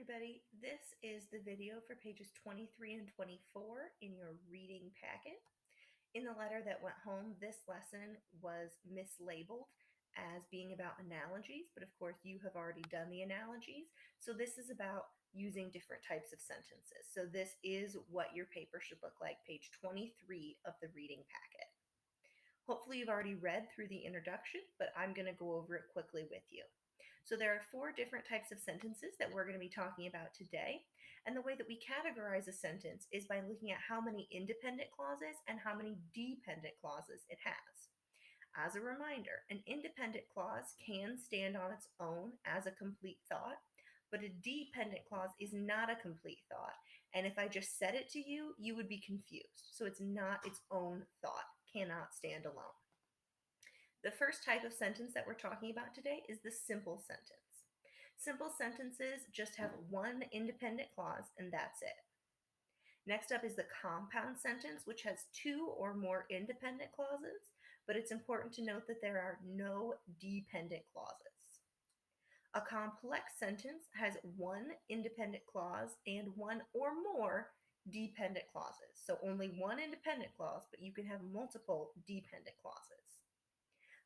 everybody, this is the video for pages 23 and 24 in your reading packet. In the letter that went home, this lesson was mislabeled as being about analogies, but of course you have already done the analogies. So this is about using different types of sentences. So this is what your paper should look like, page 23 of the reading packet. Hopefully you've already read through the introduction, but I'm going to go over it quickly with you. So there are 4 different types of sentences that we're going to be talking about today. And the way that we categorize a sentence is by looking at how many independent clauses and how many dependent clauses it has. As a reminder, an independent clause can stand on its own as a complete thought, but a dependent clause is not a complete thought. And if I just said it to you, you would be confused. So it's not its own thought, cannot stand alone. The first type of sentence that we're talking about today is the simple sentence. Simple sentences just have one independent clause and that's it. Next up is the compound sentence, which has 2 or more independent clauses, but it's important to note that there are no dependent clauses. A complex sentence has 1 independent clause and 1 or more dependent clauses. So only 1 independent clause, but you can have multiple dependent clauses.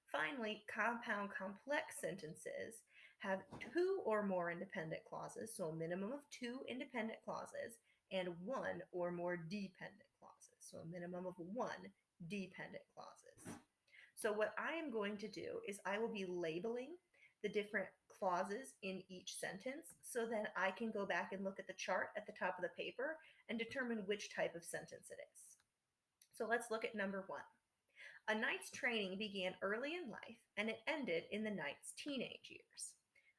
Finally, compound complex sentences have 2 or more independent clauses, so a minimum of 2 independent clauses, and 1 or more dependent clauses, so a minimum of 1 dependent clauses. So what I am going to do is I will be labeling the different clauses in each sentence so that I can go back and look at the chart at the top of the paper and determine which type of sentence it is. So let's look at number 1. A knight's training began early in life and it ended in the knight's teenage years.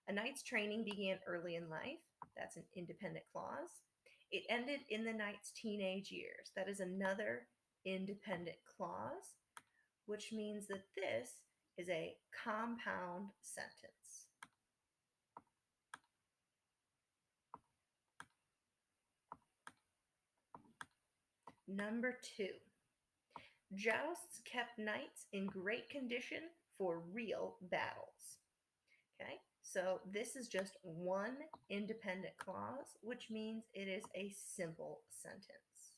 A knight's training began early in life. That's an independent clause. It ended in the knight's teenage years. That is another independent clause, which means that this is a compound sentence. Number 2. Jousts kept knights in great condition for real battles. Okay, so this is just one independent clause, which means it is a simple sentence.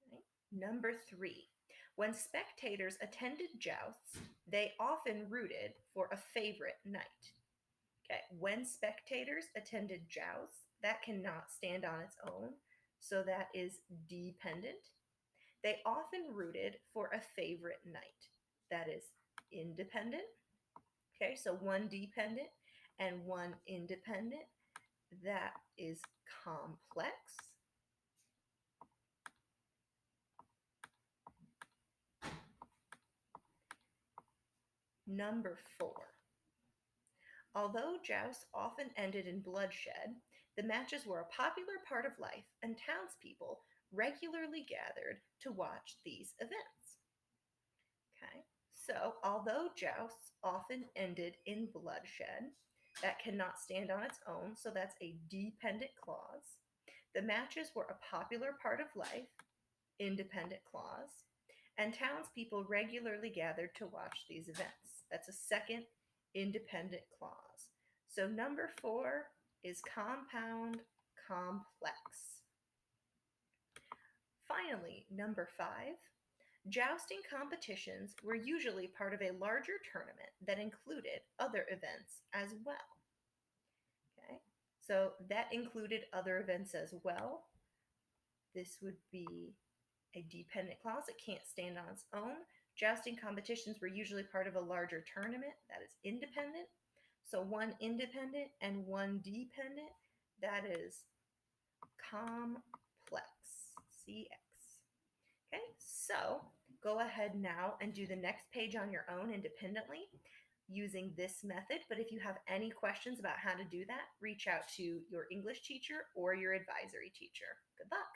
Okay. Number 3. When spectators attended jousts, they often rooted for a favorite knight. Okay, when spectators attended jousts, that cannot stand on its own, so that is dependent. They often rooted for a favorite knight. That is independent. Okay, so 1 dependent and 1 independent. That is complex. Number 4. Although jousts often ended in bloodshed, the matches were a popular part of life and townspeople regularly gathered to watch these events. Okay, so although jousts often ended in bloodshed, that cannot stand on its own, so that's a dependent clause. The matches were a popular part of life, independent clause, and townspeople regularly gathered to watch these events. That's a second independent clause. So number 4 is compound complex. Finally, number 5. Jousting competitions were usually part of a larger tournament that included other events as well. Okay, so that included other events as well. This would be a dependent clause. It can't stand on its own. Jousting competitions were usually part of a larger tournament. That is independent. So 1 independent and 1 dependent. That is complex. CX. Okay, so go ahead now and do the next page on your own independently using this method. But if you have any questions about how to do that, reach out to your English teacher or your advisory teacher. Good luck.